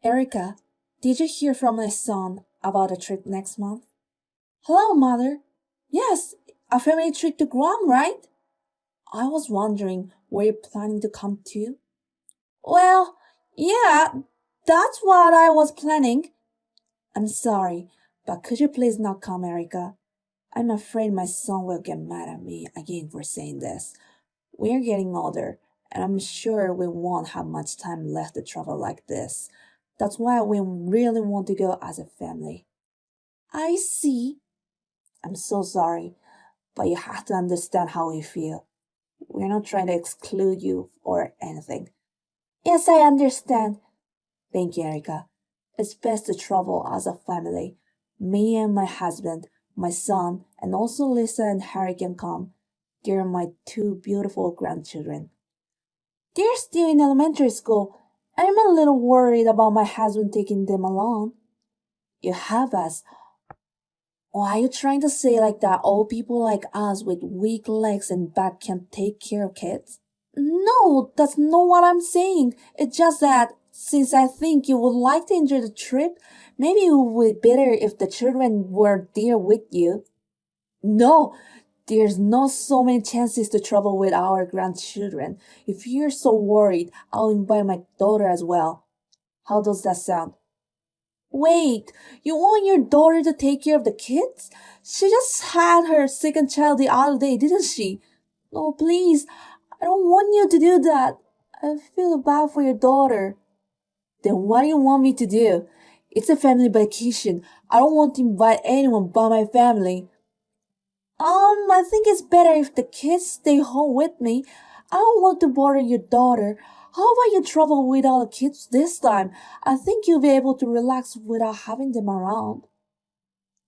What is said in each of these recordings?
Erica, did you hear from my son about a trip next month? Hello, Mother. Yes, a family trip to Guam, right? I was wondering where you're planning to come to. Well, yeah, that's what I was planning. I'm sorry, but could you please not come, Erica? I'm afraid my son will get mad at me again for saying this. We're getting older, and I'm sure we won't have much time left to travel like this. That's why we really want to go as a family. I see. I'm so sorry, but you have to understand how we feel. We're not trying to exclude you or anything. Yes, I understand. Thank you, Erica. It's best to travel as a family. Me and my husband, my son, and also Lisa and Harry can come. They're my two beautiful grandchildren. They're still in elementary school. I'm a little worried about my husband taking them along. You have us. Why are you trying to say like that old people like us with weak legs and back can take care of kids? No, that's not what I'm saying. It's just that since I think you would like to enjoy the trip, maybe it would be better if the children were there with you. No, there's not so many chances to travel with our grandchildren. If you're so worried, I'll invite my daughter as well. How does that sound? Wait, you want your daughter to take care of the kids? She just had her second child the other day, didn't she? No, please, I don't want you to do that. I feel bad for your daughter. Then what do you want me to do? It's a family vacation. I don't want to invite anyone but my family. I think it's better if the kids stay home with me. I don't want to bother your daughter. How about you travel without the kids this time? I think you'll be able to relax without having them around.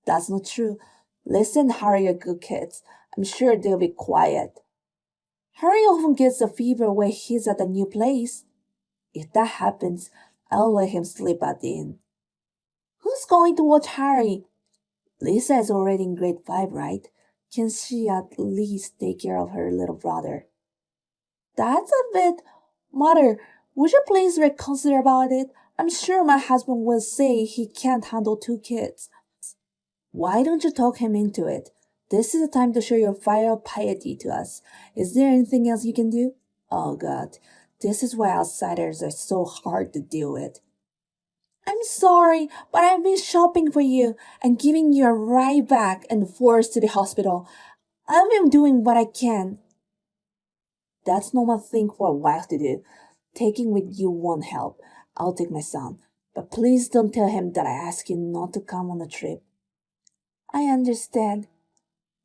That's not true. Listen, Harry are good kids. I'm sure they'll be quiet. Harry often gets a fever when he's at a new place. If that happens, I'll let him sleep at the inn. Who's going to watch Harry? Lisa is already in grade 5, right? Can she at least take care of her little brother? That's a bit. Mother, would you please reconsider about it? I'm sure my husband will say he can't handle two kids. Why don't you talk him into it? This is the time to show your filial piety to us. Is there anything else you can do? Oh God, this is why outsiders are so hard to deal with. I'm sorry, but I've been shopping for you and giving you a ride back and forth to the hospital. I've been doing what I can. That's normal thing for a wife to do. Taking with you won't help. I'll take my son. But please don't tell him that I asked you not to come on the trip. I understand.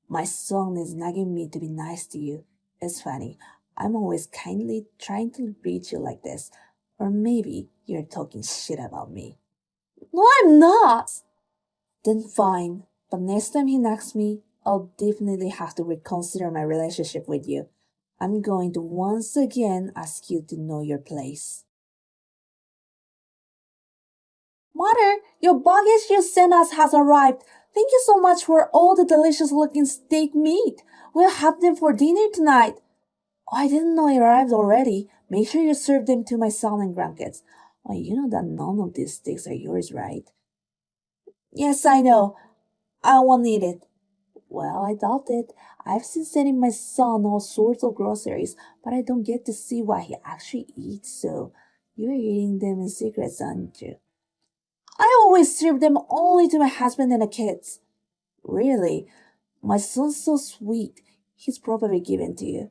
My son is nagging me to be nice to you. It's funny. I'm always kindly trying to reach you like this. Or maybe you're talking shit about me. No, I'm not. Then fine. But next time he nags me, I'll definitely have to reconsider my relationship with you. I'm going to once again ask you to know your place. Mother, your baggage you sent us has arrived. Thank you so much for all the delicious looking steak meat. We'll have them for dinner tonight. Oh, I didn't know it arrived already. Make sure you serve them to my son and grandkids. Oh, you know that none of these steaks are yours, right? Yes, I know. I won't eat it. Well, I doubt it. I've been sending my son all sorts of groceries, but I don't get to see what he actually eats, so you're eating them in secret, aren't you? I always serve them only to my husband and the kids. Really? My son's so sweet. He's probably given to you.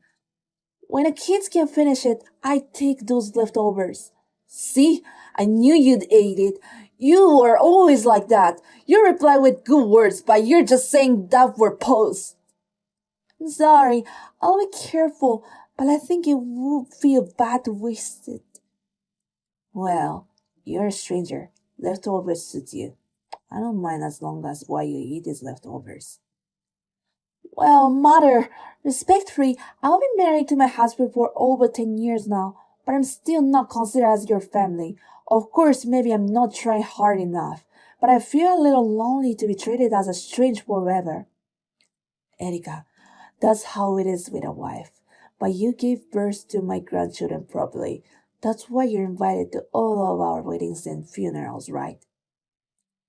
When the kids can finish it, I take those leftovers. See, I knew you'd eat it. You are always like that. You reply with good words, but you're just saying that for pose. I'm sorry, I'll be careful, but I think it would feel bad to waste it. Well, you're a stranger. Leftovers suit you. I don't mind as long as what you eat is leftovers. Well, mother, respectfully, I've been married to my husband for over 10 years now, but I'm still not considered as your family. Of course, maybe I'm not trying hard enough, but I feel a little lonely to be treated as a stranger forever. Erika, that's how it is with a wife. But you gave birth to my grandchildren properly. That's why you're invited to all of our weddings and funerals, right?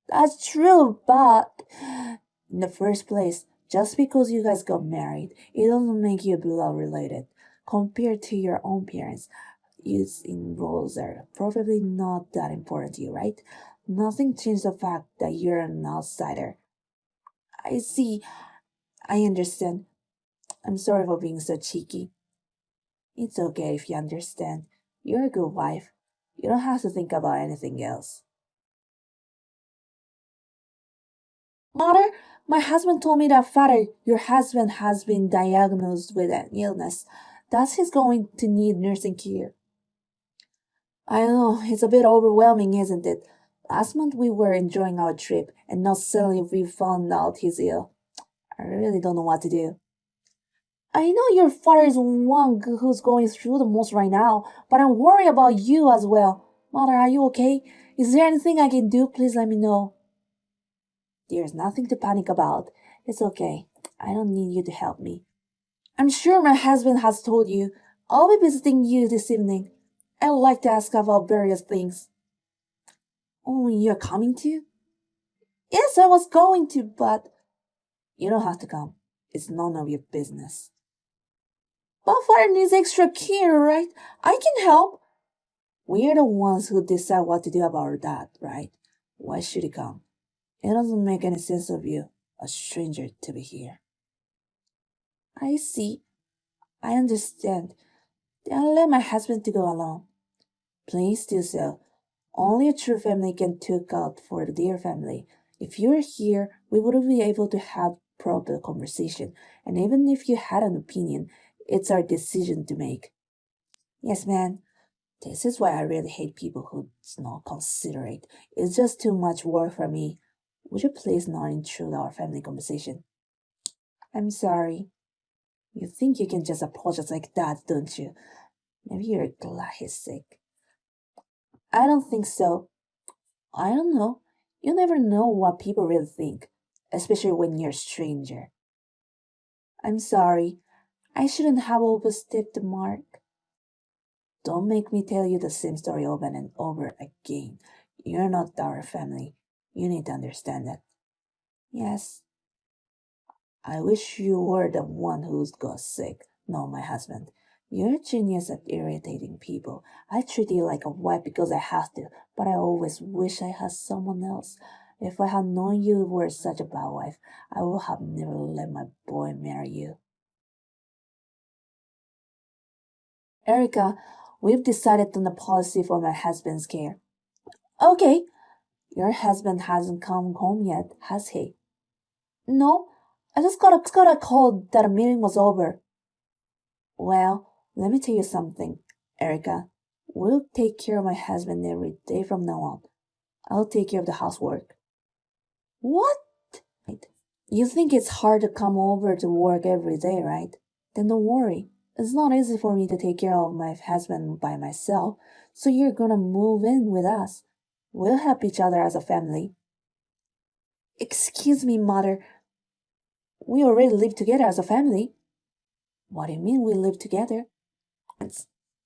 That's true, but in the first place, just because you guys got married, it doesn't make you blood related. Compared to your own parents, using roles are probably not that important to you, right? Nothing changed the fact that you're an outsider. I see. I understand. I'm sorry for being so cheeky. It's okay if you understand. You're a good wife. You don't have to think about anything else. Mother, my husband told me that father, your husband has been diagnosed with an illness. That he's going to need nursing care. I know, it's a bit overwhelming, isn't it? Last month we were enjoying our trip, and now suddenly we found out he's ill. I really don't know what to do. I know your father is the one who's going through the most right now, but I'm worried about you as well. Mother, are you okay? Is there anything I can do? Please let me know. There's nothing to panic about. It's okay. I don't need you to help me. I'm sure my husband has told you. I'll be visiting you this evening. I'd like to ask about various things. Oh, you're coming too? Yes, I was going to, but you don't have to come. It's none of your business. But father needs extra care, right? I can help. We're the ones who decide what to do about that, right? Why should he come? It doesn't make any sense of you, a stranger, to be here. I see. I understand. Then I'll let my husband to go alone. Please do so. Only a true family can look out for their family. If you're here, we wouldn't be able to have proper conversation. And even if you had an opinion, it's our decision to make. Yes, man. This is why I really hate people who's not considerate. It's just too much work for me. Would you please not intrude our family conversation? I'm sorry. You think you can just apologize like that, don't you? Maybe you're glad he's sick. I don't think so. I don't know. You never know what people really think, especially when you're a stranger. I'm sorry. I shouldn't have overstepped the mark. Don't make me tell you the same story over and over again. You're not our family. You need to understand that. Yes. I wish you were the one who's got sick, not my husband. You're a genius at irritating people. I treat you like a wife because I have to, but I always wish I had someone else. If I had known you were such a bad wife, I would have never let my boy marry you. Erica, we've decided on a policy for my husband's care. Okay. Your husband hasn't come home yet, has he? No, I just got a call that a meeting was over. Well, let me tell you something, Erica. We'll take care of my husband every day from now on. I'll take care of the housework. What? You think it's hard to come over to work every day, right? Then don't worry. It's not easy for me to take care of my husband by myself, so you're gonna move in with us. We'll help each other as a family. Excuse me, mother. We already live together as a family. What do you mean we live together?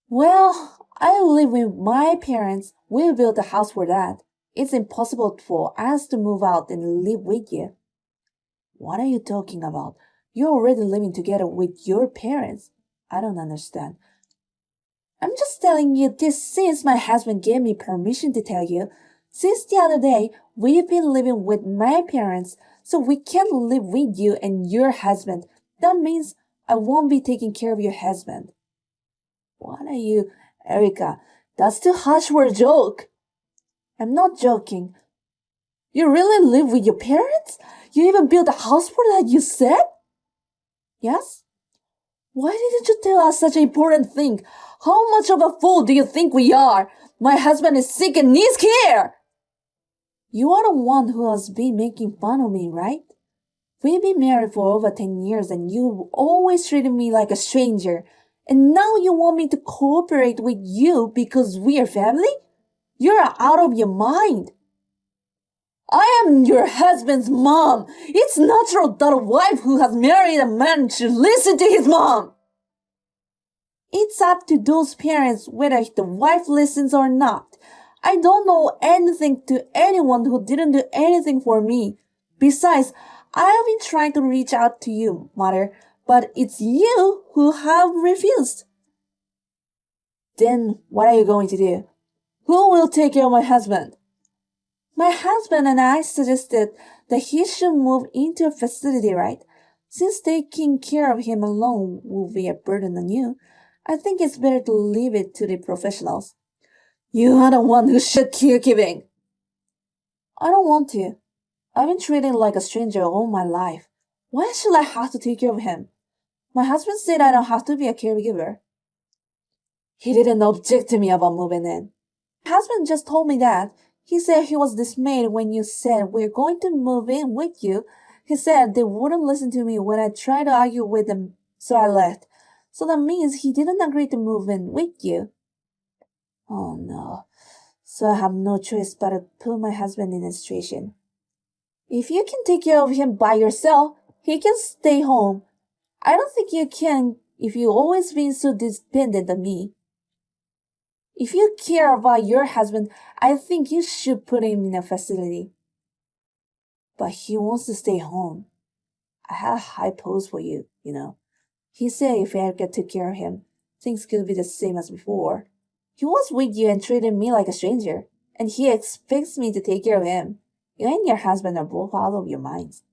Well, I live with my parents. We built a house for that. It's impossible for us to move out and live with you. What are you talking about? You're already living together with your parents. I don't understand. I'm just telling you this since my husband gave me permission to tell you. Since the other day, we've been living with my parents, so we can't live with you and your husband. That means I won't be taking care of your husband. What are you, Erica? That's too harsh for a joke. I'm not joking. You really live with your parents? You even built a house for that, you said? Yes? Why didn't you tell us such an important thing? How much of a fool do you think we are? My husband is sick and needs care. You are the one who has been making fun of me, right? We've been married for over 10 years and you've always treated me like a stranger. And now you want me to cooperate with you because we are family? You're out of your mind. I am your husband's mom. It's natural that a wife who has married a man should listen to his mom. It's up to those parents whether the wife listens or not. I don't owe anything to anyone who didn't do anything for me. Besides, I have been trying to reach out to you, mother, but it's you who have refused. Then what are you going to do? Who will take care of my husband? My husband and I suggested that he should move into a facility, right? Since taking care of him alone will be a burden on you, I think it's better to leave it to the professionals. You are the one who should keep giving. I don't want to. I've been treated like a stranger all my life. Why should I have to take care of him? My husband said I don't have to be a caregiver. He didn't object to me about moving in. My husband just told me that. He said he was dismayed when you said we're going to move in with you. He said they wouldn't listen to me when I tried to argue with them, so I left. So that means he didn't agree to move in with you. Oh no. So I have no choice but to put my husband in a situation. If you can take care of him by yourself, he can stay home. I don't think you can if you've always been so dependent on me. If you care about your husband, I think you should put him in a facility. But he wants to stay home. I have high hopes for you, you know. He said if Erica took care of him, things could be the same as before. He was with you and treated me like a stranger, and he expects me to take care of him. You and your husband are both out of your minds.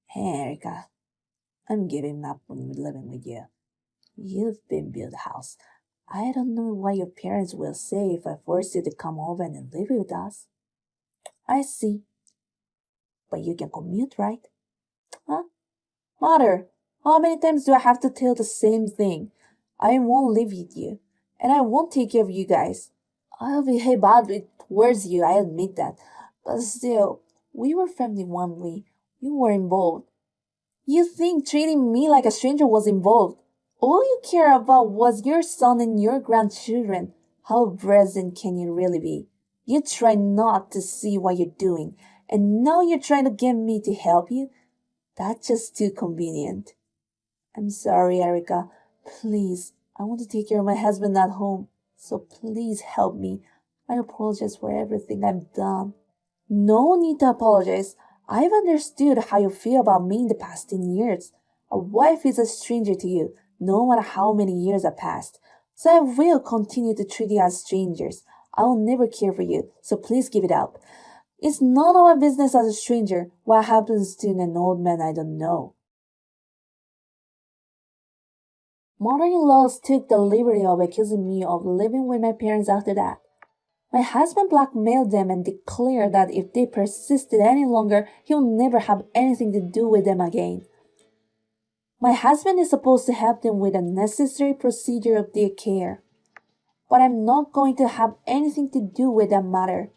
Hey, Erica, I'm giving up on living with you. You've been built a house. I don't know what your parents will say if I force you to come over and live with us. I see. But you can commute, right? Huh? Mother, how many times do I have to tell the same thing? I won't live with you, and I won't take care of you guys. I'll behave badly towards you, I admit that. But still, we were family when you were involved. You think treating me like a stranger was involved. All you care about was your son and your grandchildren. How present can you really be? You try not to see what you're doing, and now you're trying to get me to help you? That's just too convenient. I'm sorry, Erica. Please, I want to take care of my husband at home, so please help me. I apologize for everything I've done. No need to apologize. I've understood how you feel about me in the past 10 years. A wife is a stranger to you, no matter how many years have passed. So I will continue to treat you as strangers. I will never care for you, so please give it up. It's none of my business as a stranger what happens to an old man I don't know. Mother-in-laws took the liberty of accusing me of living with my parents after that. My husband blackmailed them and declared that if they persisted any longer, he would never have anything to do with them again. My husband is supposed to help them with the necessary procedure of their care. But I'm not going to have anything to do with that matter.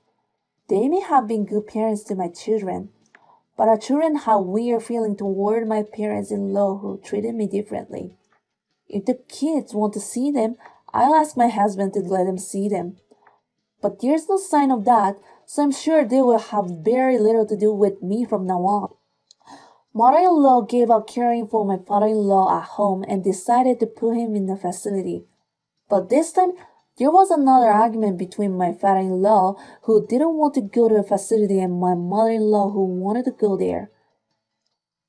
They may have been good parents to my children, but our children have weird feeling toward my parents-in-law who treated me differently. If the kids want to see them, I'll ask my husband to let them see them. But there's no sign of that, so I'm sure they will have very little to do with me from now on. Mother-in-law gave up caring for my father-in-law at home and decided to put him in a facility. But this time, there was another argument between my father-in-law, who didn't want to go to a facility, and my mother-in-law, who wanted to go there.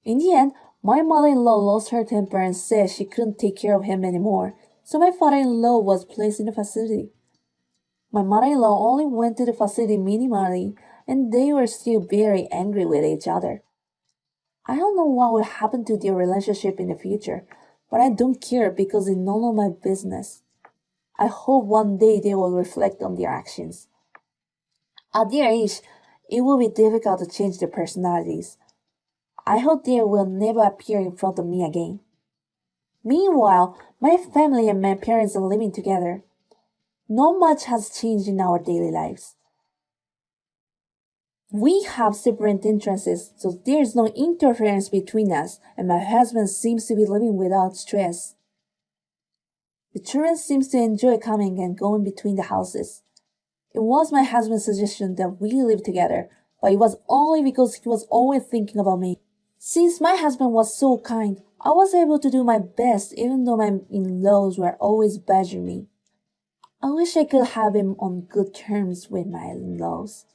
In the end, my mother-in-law lost her temper and said she couldn't take care of him anymore, so my father-in-law was placed in the facility. My mother-in-law only went to the facility minimally, and they were still very angry with each other. I don't know what will happen to their relationship in the future, but I don't care because it's none of my business. I hope one day they will reflect on their actions. At their age, it will be difficult to change their personalities. I hope they will never appear in front of me again. Meanwhile, my family and my parents are living together. Not much has changed in our daily lives. We have separate entrances, so there is no interference between us, and my husband seems to be living without stress. The children seem to enjoy coming and going between the houses. It was my husband's suggestion that we live together, but it was only because he was always thinking about me. Since my husband was so kind, I was able to do my best even though my in-laws were always badgering me. I wish I could have been on good terms with my in-laws.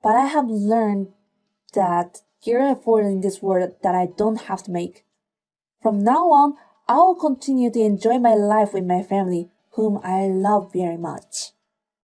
But I have learned that there are efforts in this world that I don't have to make. From now on, I will continue to enjoy my life with my family, whom I love very much.